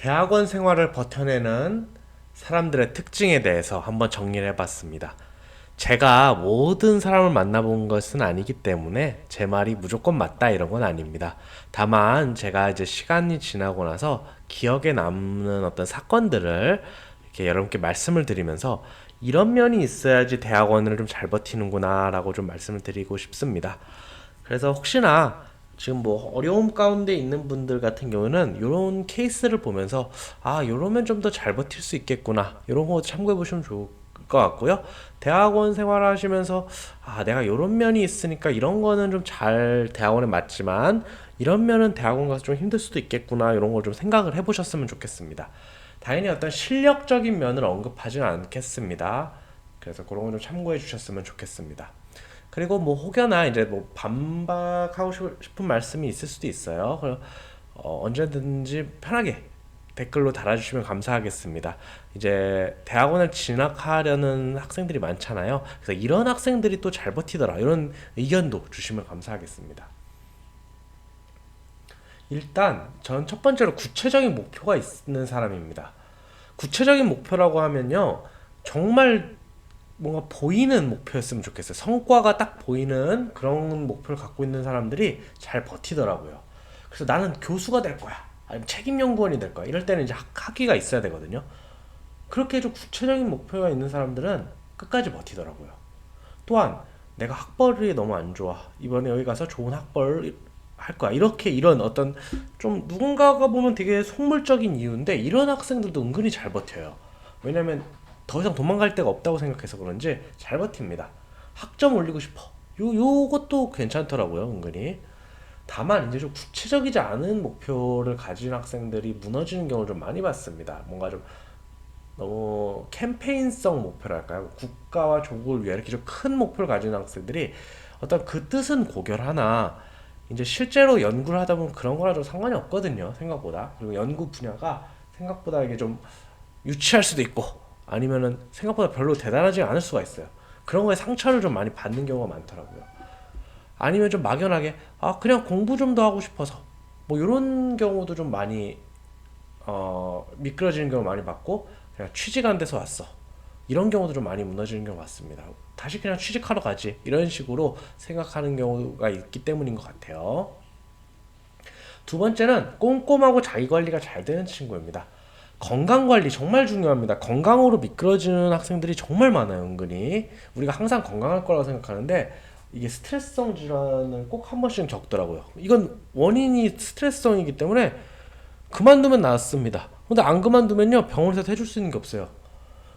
대학원 생활을 버텨내는 사람들의 특징에 대해서 한번 정리를 해봤습니다. 제가 모든 사람을 만나본 것은 아니기 때문에 제 말이 무조건 맞다 이런 건 아닙니다. 다만 제가 이제 시간이 지나고 나서 기억에 남는 어떤 사건들을 이렇게 여러분께 말씀을 드리면서 이런 면이 있어야지 대학원을 좀 잘 버티는구나라고 좀 말씀을 드리고 싶습니다. 그래서 혹시나 지금 뭐 어려움 가운데 있는 분들 같은 경우는 이런 케이스를 보면서 아, 요러면 좀 더 잘 버틸 수 있겠구나. 이런 거 참고해 보시면 좋을 것 같고요. 대학원 생활하시면서 아, 내가 요런 면이 있으니까 이런 거는 좀 잘 대학원에 맞지만 이런 면은 대학원 가서 좀 힘들 수도 있겠구나. 이런 걸 좀 생각을 해 보셨으면 좋겠습니다. 당연히 어떤 실력적인 면을 언급하지는 않겠습니다. 그래서 그런 거 좀 참고해 주셨으면 좋겠습니다. 그리고 뭐 혹여나 이제 뭐 반박하고 싶은 말씀이 있을 수도 있어요. 언제든지 편하게 댓글로 달아주시면 감사하겠습니다. 이제 대학원을 진학하려는 학생들이 많잖아요. 그래서 이런 학생들이 또 잘 버티더라. 이런 의견도 주시면 감사하겠습니다. 일단 전 첫 번째로 구체적인 목표가 있는 사람입니다. 구체적인 목표라고 하면요. 정말 뭔가 보이는 목표였으면 좋겠어요. 성과가 딱 보이는 그런 목표를 갖고 있는 사람들이 잘 버티더라고요. 그래서 나는 교수가 될 거야. 아니면 책임연구원이 될 거야. 이럴 때는 이제 학위가 있어야 되거든요. 그렇게 좀 구체적인 목표가 있는 사람들은 끝까지 버티더라고요. 또한 내가 학벌이 너무 안 좋아. 이번에 여기 가서 좋은 학벌 할 거야. 이렇게 이런 어떤 좀 누군가가 보면 되게 속물적인 이유인데 이런 학생들도 은근히 잘 버텨요. 왜냐면 더 이상 도망갈 데가 없다고 생각해서 그런지 잘 버팁니다. 학점 올리고 싶어. 요것도 괜찮더라고요, 은근히. 다만 이제 좀 구체적이지 않은 목표를 가진 학생들이 무너지는 경우를 좀 많이 봤습니다. 뭔가 좀 너무 캠페인성 목표랄까요? 국가와 조국을 위해 이렇게 좀 큰 목표를 가진 학생들이 어떤 그 뜻은 고결하나 이제 실제로 연구를 하다 보면 그런 거랑 좀 상관이 없거든요. 생각보다. 그리고 연구 분야가 생각보다 이게 좀 유치할 수도 있고 아니면은 생각보다 별로 대단하지 않을 수가 있어요. 그런 거에 상처를 좀 많이 받는 경우가 많더라고요. 아니면 좀 막연하게 아, 그냥 공부 좀 더 하고 싶어서 뭐 이런 경우도 좀 많이 미끄러지는 경우 많이 봤고 그냥 취직 안 돼서 왔어. 이런 경우도 좀 많이 무너지는 경우 같습니다. 다시 그냥 취직하러 가지. 이런 식으로 생각하는 경우가 있기 때문인 것 같아요. 두 번째는 꼼꼼하고 자기 관리가 잘 되는 친구입니다. 건강 관리 정말 중요합니다. 건강으로 미끄러지는 학생들이 정말 많아요, 은근히. 우리가 항상 건강할 거라고 생각하는데 이게 스트레스성 질환을 꼭 한 번씩 겪더라고요. 이건 원인이 스트레스성이기 때문에 그만두면 낫습니다. 근데 안 그만두면요 병원에서 해줄 수 있는 게 없어요.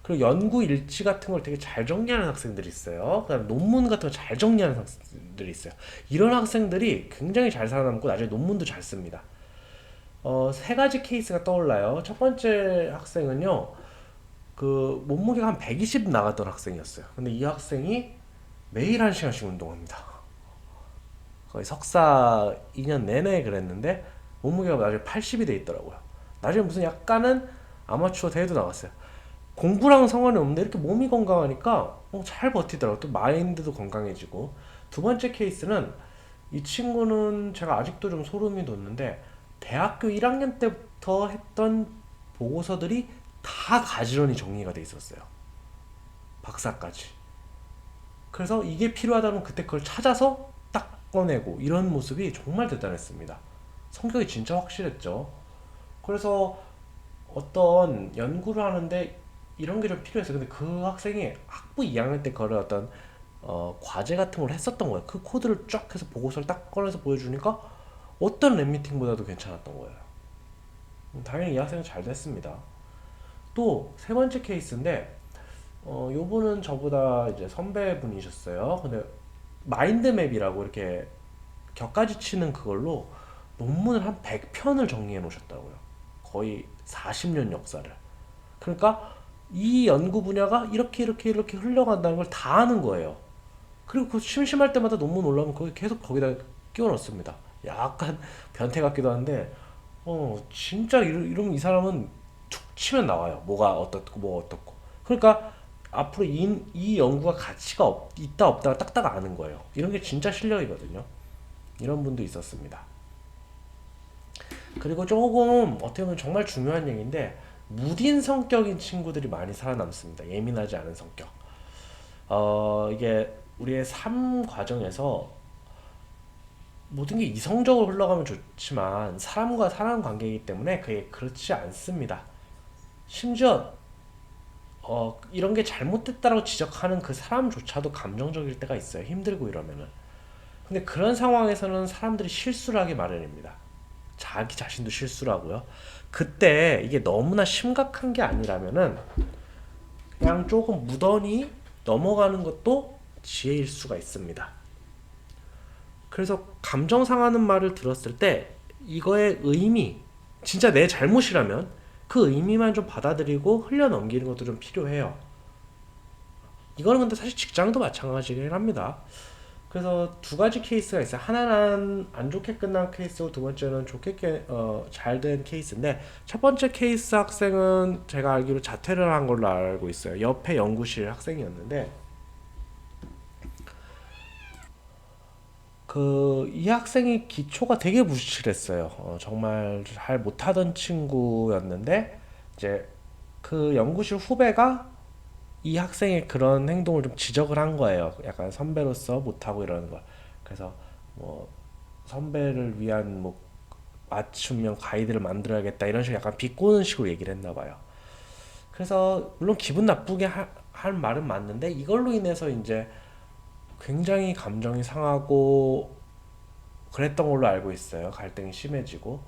그리고 연구 일지 같은 걸 되게 잘 정리하는 학생들이 있어요. 그다음 논문 같은 걸 잘 정리하는 학생들이 있어요. 이런 학생들이 굉장히 잘 살아남고 나중에 논문도 잘 씁니다. 세 가지 케이스가 떠올라요. 첫 번째 학생은요, 그 몸무게가 한 120 나갔던 학생이었어요. 근데 이 학생이 매일 1시간씩 운동합니다. 거의 석사 2년 내내 그랬는데 몸무게가 나중에 80이 돼 있더라고요. 나중에 무슨 약간은 아마추어 대회도 나갔어요. 공부랑 상관이 없는데 이렇게 몸이 건강하니까 잘 버티더라고요. 또 마인드도 건강해지고. 두 번째 케이스는 이 친구는 제가 아직도 좀 소름이 돋는데 대학교 1학년 때부터 했던 보고서들이 다 가지런히 정리가 돼 있었어요. 박사까지. 그래서 이게 필요하다면 그때 그걸 찾아서 딱 꺼내고 이런 모습이 정말 대단했습니다. 성격이 진짜 확실했죠. 그래서 어떤 연구를 하는데 이런 게 좀 필요했어요. 근데 그 학생이 학부 2학년 때 그런 어떤 과제 같은 걸 했었던 거예요. 그 코드를 쫙 해서 보고서를 딱 꺼내서 보여주니까 어떤 랩미팅보다도 괜찮았던 거예요. 당연히 이 학생은 잘 됐습니다. 또 세 번째 케이스인데 요분은 저보다 이제 선배분이셨어요. 근데 마인드맵이라고 이렇게 격가지 치는 그걸로 논문을 한 100편을 정리해 놓으셨다고요. 거의 40년 역사를. 그러니까 이 연구 분야가 이렇게 흘러간다는 걸 다 아는 거예요. 그리고 그 심심할 때마다 논문 올라오면 거기 계속 거기다 끼워 넣습니다. 약간 변태 같기도 한데, 진짜 이러면 이 사람은 툭 치면 나와요. 뭐가 어떻고, 뭐 어떻고. 그러니까 앞으로 이 연구가 가치가 있다 없다가 딱딱 아는 거예요. 이런 게 진짜 실력이거든요. 이런 분도 있었습니다. 그리고 조금 어떻게 보면 정말 중요한 얘기인데 무딘 성격인 친구들이 많이 살아남습니다. 예민하지 않은 성격. 이게 우리의 삶 과정에서 모든 게 이성적으로 흘러가면 좋지만 사람과 사람 관계이기 때문에 그게 그렇지 않습니다. 심지어 이런 게 잘못됐다라고 지적하는 그 사람조차도 감정적일 때가 있어요. 힘들고 이러면은. 근데 그런 상황에서는 사람들이 실수를 하기 마련입니다. 자기 자신도 실수를 하고요. 그때 이게 너무나 심각한 게 아니라면은 그냥 조금 무던히 넘어가는 것도 지혜일 수가 있습니다. 그래서 감정 상하는 말을 들었을 때 이거의 의미, 진짜 내 잘못이라면 그 의미만 좀 받아들이고 흘려 넘기는 것도 좀 필요해요. 이거는 근데 사실 직장도 마찬가지긴 합니다. 그래서 두 가지 케이스가 있어요. 하나는 안 좋게 끝난 케이스고 두 번째는 좋게 잘 된 케이스인데 첫 번째 케이스 학생은 제가 알기로 자퇴를 한 걸로 알고 있어요. 옆에 연구실 학생이었는데 이 학생이 기초가 되게 부실했어요. 정말 잘 못하던 친구였는데 이제 그 연구실 후배가 이 학생의 그런 행동을 좀 지적을 한 거예요. 약간 선배로서 못하고 이러는 걸. 그래서 뭐 선배를 위한 뭐 맞춤형 가이드를 만들어야겠다 이런 식으로 약간 비꼬는 식으로 얘기를 했나 봐요. 그래서 물론 기분 나쁘게 할 말은 맞는데 이걸로 인해서 이제 굉장히 감정이 상하고 그랬던 걸로 알고 있어요. 갈등이 심해지고.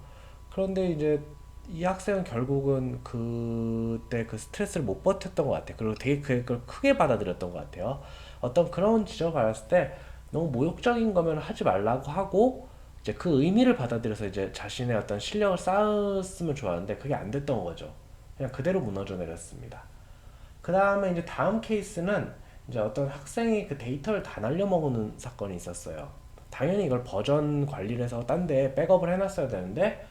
그런데 이제 이 학생은 결국은 그때 그 스트레스를 못 버텼던 것 같아요. 그리고 되게 그걸 크게 받아들였던 것 같아요. 어떤 그런 지적을 받았을 때 너무 모욕적인 거면 하지 말라고 하고 이제 그 의미를 받아들여서 이제 자신의 어떤 실력을 쌓았으면 좋았는데 그게 안 됐던 거죠. 그냥 그대로 무너져 내렸습니다. 그 다음에 이제 다음 케이스는 이제 어떤 학생이 그 데이터를 다 날려먹는 사건이 있었어요. 당연히 이걸 버전 관리를 해서 딴 데 백업을 해놨어야 되는데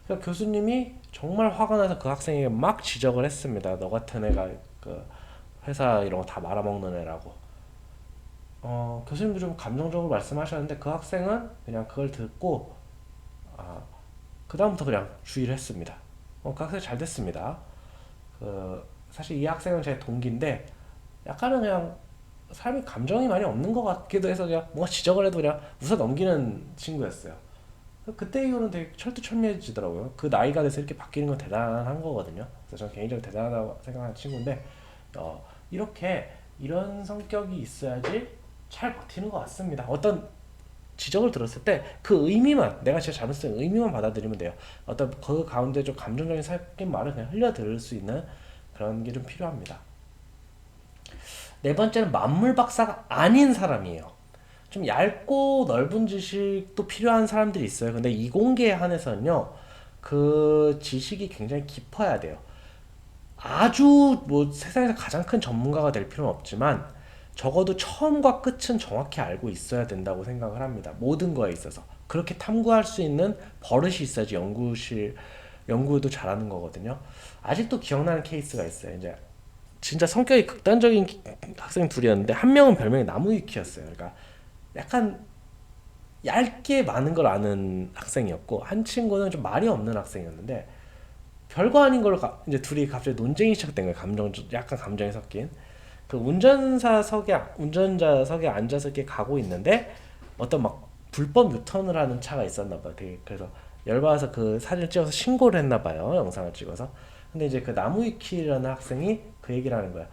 그러니까 교수님이 정말 화가 나서 그 학생에게 막 지적을 했습니다. 너 같은 애가 그 회사 이런 거 다 말아먹는 애라고. 교수님도 좀 감정적으로 말씀하셨는데 그 학생은 그냥 그걸 듣고 아, 그 다음부터 그냥 주의를 했습니다. 그 학생 잘 됐습니다. 사실 이 학생은 제 동기인데 약간은 그냥 사람이 감정이 많이 없는 것 같기도 해서 그냥 뭔가 지적을 해도 그냥 웃어 넘기는 친구였어요. 그때 이후로는 되게 철두철미해지더라고요. 그 나이가 돼서 이렇게 바뀌는 건 대단한 거거든요. 그래서 저는 개인적으로 대단하다고 생각하는 친구인데 이렇게 이런 성격이 있어야지 잘 버티는 것 같습니다. 어떤 지적을 들었을 때 그 의미만 내가 진짜 잘못했을 때 의미만 받아들이면 돼요. 어떤 그 가운데 좀 감정적인 섞인 말을 그냥 흘려 들을 수 있는 그런 게 좀 필요합니다. 네 번째는 만물 박사가 아닌 사람이에요. 좀 얇고 넓은 지식도 필요한 사람들이 있어요. 근데 이공계에 한해서는요, 그 지식이 굉장히 깊어야 돼요. 아주 뭐 세상에서 가장 큰 전문가가 될 필요는 없지만 적어도 처음과 끝은 정확히 알고 있어야 된다고 생각을 합니다. 모든 거에 있어서. 그렇게 탐구할 수 있는 버릇이 있어야지 연구도 잘하는 거거든요. 아직도 기억나는 케이스가 있어요. 이제 진짜 성격이 극단적인 학생 둘이었는데 한 명은 별명이 나무위키였어요. 그러니까 약간 얇게 많은 걸 아는 학생이었고 한 친구는 좀 말이 없는 학생이었는데 별거 아닌 걸로 이제 둘이 갑자기 논쟁이 시작된 거예요. 약간 감정이 섞인. 그 운전자석에 앉아서 이렇게 가고 있는데 어떤 막 불법 유턴을 하는 차가 있었나 봐요. 되게 그래서 열받아서 그 사진을 찍어서 신고를 했나 봐요. 영상을 찍어서. 근데 이제 그 나무위키라는 학생이 그 얘기를 하는 거야.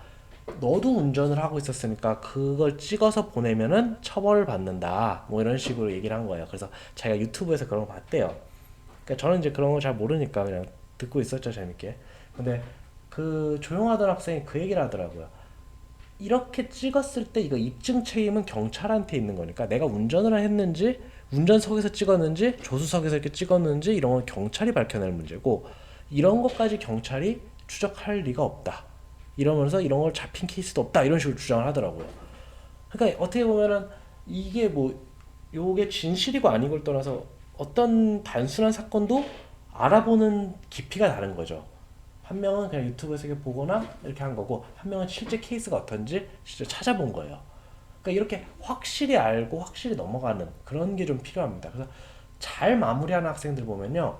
너도 운전을 하고 있었으니까 그걸 찍어서 보내면은 처벌을 받는다. 뭐 이런 식으로 얘기를 한 거예요. 그래서 자기가 유튜브에서 그런 거 봤대요. 그러니까 저는 이제 그런 거 잘 모르니까 그냥 듣고 있었죠, 재밌게. 근데 그 조용하던 학생이 그 얘기를 하더라고요. 이렇게 찍었을 때 이거 입증 책임은 경찰한테 있는 거니까 내가 운전을 했는지 운전석에서 찍었는지 조수석에서 이렇게 찍었는지 이런 건 경찰이 밝혀낼 문제고 이런 것까지 경찰이 추적할 리가 없다. 이러면서 이런 걸 잡힌 케이스도 없다. 이런 식으로 주장을 하더라고요. 그러니까 어떻게 보면은 이게 뭐 요게 진실이고 아니고를 떠나서 어떤 단순한 사건도 알아보는 깊이가 다른 거죠. 한 명은 그냥 유튜브에서 이렇게 보거나 이렇게 한 거고 한 명은 실제 케이스가 어떤지 진짜 찾아본 거예요. 그러니까 이렇게 확실히 알고 확실히 넘어가는 그런 게 좀 필요합니다. 그래서 잘 마무리하는 학생들 보면요.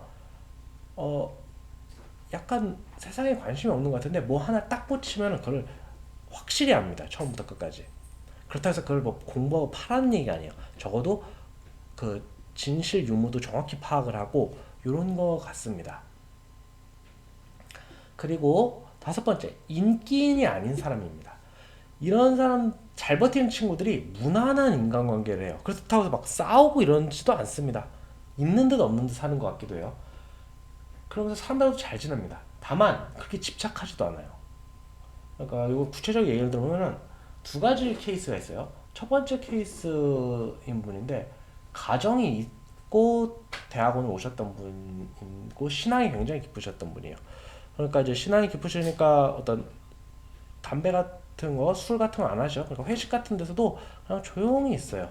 어 약간 세상에 관심이 없는 것 같은데 뭐 하나 딱 꽂히면 그걸 확실히 압니다. 처음부터 끝까지. 그렇다고 해서 그걸 뭐 공부하고 파라는 얘기가 아니에요. 적어도 그 진실 유무도 정확히 파악을 하고 요런 거 같습니다. 그리고 다섯 번째, 인기인이 아닌 사람입니다. 이런 사람 잘 버티는 친구들이 무난한 인간관계를 해요. 그렇다고 해서 막 싸우고 이러지도 않습니다. 있는 듯 없는 듯 사는 것 같기도 해요. 그러면서 사람들하고 잘 지냅니다. 다만 그렇게 집착하지도 않아요. 그러니까 이거 구체적인 예를 들면은 두 가지 케이스가 있어요. 첫 번째 케이스인 분인데 가정이 있고 대학원을 오셨던 분이고 신앙이 굉장히 깊으셨던 분이에요. 그러니까 이제 신앙이 깊으시니까 어떤 담배 같은 거, 술 같은 거 안 하죠. 그러니까 회식 같은 데서도 그냥 조용히 있어요.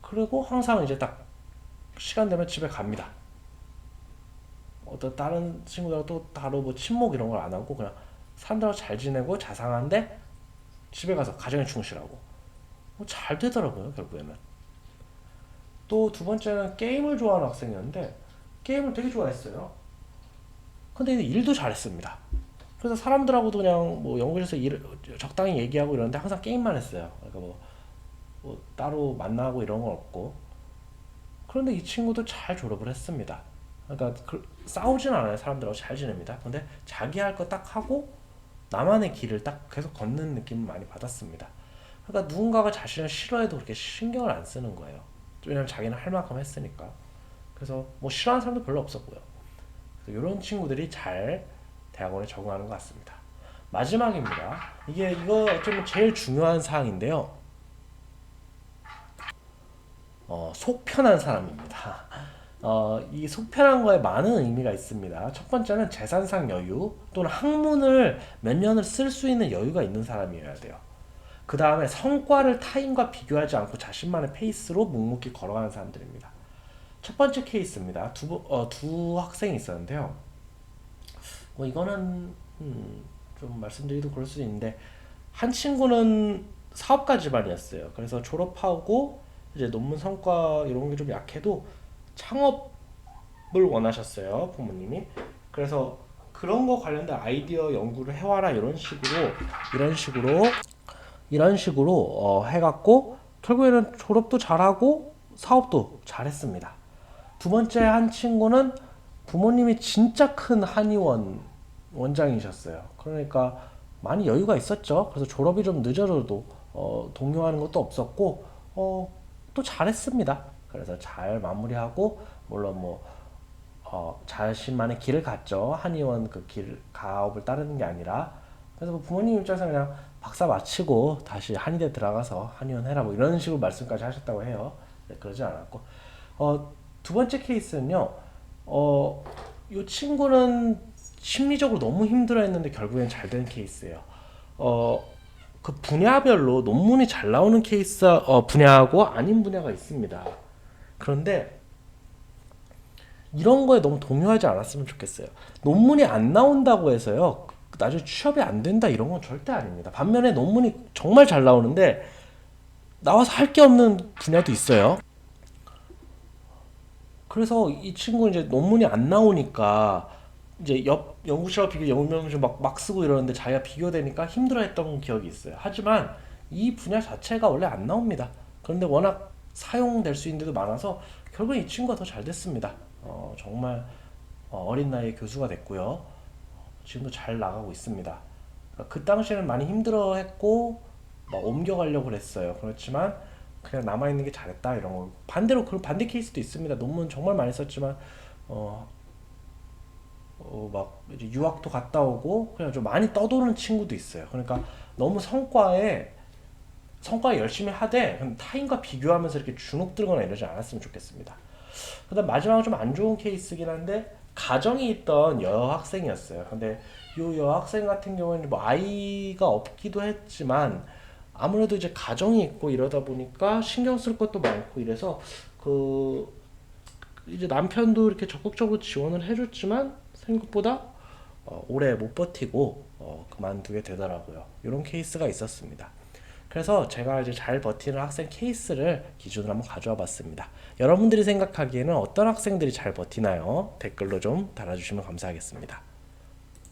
그리고 항상 이제 딱 시간 되면 집에 갑니다. 어떤 다른 친구들하고 또 따로 뭐 친목 이런 걸 안 하고 그냥 사람들하고 잘 지내고 자상한데 집에 가서 가정에 충실하고 잘 되더라고요 결국에는. 또 두 번째는 게임을 좋아하는 학생이었는데 게임을 되게 좋아했어요. 근데 일도 잘했습니다. 그래서 사람들하고도 그냥 뭐 연구실에서 적당히 얘기하고 이러는데 항상 게임만 했어요. 그러니까 뭐 따로 만나고 이런 건 없고. 그런데 이 친구도 잘 졸업을 했습니다. 그러니까 싸우진 않아요. 사람들하고 잘 지냅니다. 근데 자기 할 거 딱 하고 나만의 길을 딱 계속 걷는 느낌을 많이 받았습니다. 그러니까 누군가가 자신을 싫어해도 그렇게 신경을 안 쓰는 거예요. 왜냐면 자기는 할 만큼 했으니까. 그래서 뭐 싫어하는 사람도 별로 없었고요. 이런 친구들이 잘 대학원에 적응하는 것 같습니다. 마지막입니다. 이거 어쩌면 제일 중요한 사항인데요. 속 편한 사람입니다. 이 속편한 거에 많은 의미가 있습니다. 첫 번째는 재산상 여유 또는 학문을 몇 년을 쓸 수 있는 여유가 있는 사람이어야 돼요. 그 다음에 성과를 타인과 비교하지 않고 자신만의 페이스로 묵묵히 걸어가는 사람들입니다. 첫 번째 케이스입니다. 두 학생이 있었는데요. 이거는 좀 말씀드리기도 그럴 수도 있는데 한 친구는 사업가 집안이었어요. 그래서 졸업하고 이제 논문 성과 이런 게 좀 약해도 창업을 원하셨어요, 부모님이. 그래서 그런 거 관련된 아이디어 연구를 해와라 이런 식으로 해갖고 결국에는 졸업도 잘하고 사업도 잘했습니다. 두 번째 한 친구는 부모님이 진짜 큰 한의원 원장이셨어요. 그러니까 많이 여유가 있었죠. 그래서 졸업이 좀 늦어져도 동요하는 것도 없었고 또 잘했습니다. 그래서 잘 마무리하고 물론 뭐 자신만의 길을 갔죠. 한의원 그 길 가업을 따르는 게 아니라. 그래서 뭐 부모님 입장에서 그냥 박사 마치고 다시 한의대 들어가서 한의원 해라 뭐 이런 식으로 말씀까지 하셨다고 해요. 네, 그러지 않았고 두 번째 케이스는요. 이 친구는 심리적으로 너무 힘들어했는데 결국엔 잘 된 케이스예요. 그 분야별로 논문이 잘 나오는 케이스 분야하고 아닌 분야가 있습니다. 그런데 이런 거에 너무 동요하지 않았으면 좋겠어요. 논문이 안 나온다고 해서요. 나중에 취업이 안 된다 이런 건 절대 아닙니다. 반면에 논문이 정말 잘 나오는데 나와서 할 게 없는 분야도 있어요. 그래서 이 친구는 이제 논문이 안 나오니까 이제 옆 연구실하고 비교 연구명실 막 쓰고 이러는데 자기가 비교되니까 힘들어했던 기억이 있어요. 하지만 이 분야 자체가 원래 안 나옵니다. 그런데 워낙 사용될 수 있는 데도 많아서 결국 이 친구가 더 잘 됐습니다. 정말 어린 나이에 교수가 됐고요. 지금도 잘 나가고 있습니다. 그러니까 그 당시에는 많이 힘들어했고 막 옮겨가려고 그랬어요. 그렇지만 그냥 남아있는 게 잘했다 이런 거. 반대로 그 반대 케이스도 있습니다. 논문 정말 많이 썼지만 막 이제 유학도 갔다 오고 그냥 좀 많이 떠도는 친구도 있어요. 그러니까 너무 성과에 열심히 하되 타인과 비교하면서 이렇게 주눅 들거나 이러지 않았으면 좋겠습니다. 그다음 마지막은 좀 안 좋은 케이스긴 한데 가정이 있던 여학생이었어요. 근데 이 여학생 같은 경우에는 뭐 아이가 없기도 했지만 아무래도 이제 가정이 있고 이러다 보니까 신경 쓸 것도 많고 이래서 그 이제 남편도 이렇게 적극적으로 지원을 해줬지만 생각보다 오래 못 버티고 그만두게 되더라고요. 이런 케이스가 있었습니다. 그래서 제가 이제 잘 버티는 학생 케이스를 기준으로 한번 가져와 봤습니다. 여러분들이 생각하기에는 어떤 학생들이 잘 버티나요? 댓글로 좀 달아주시면 감사하겠습니다.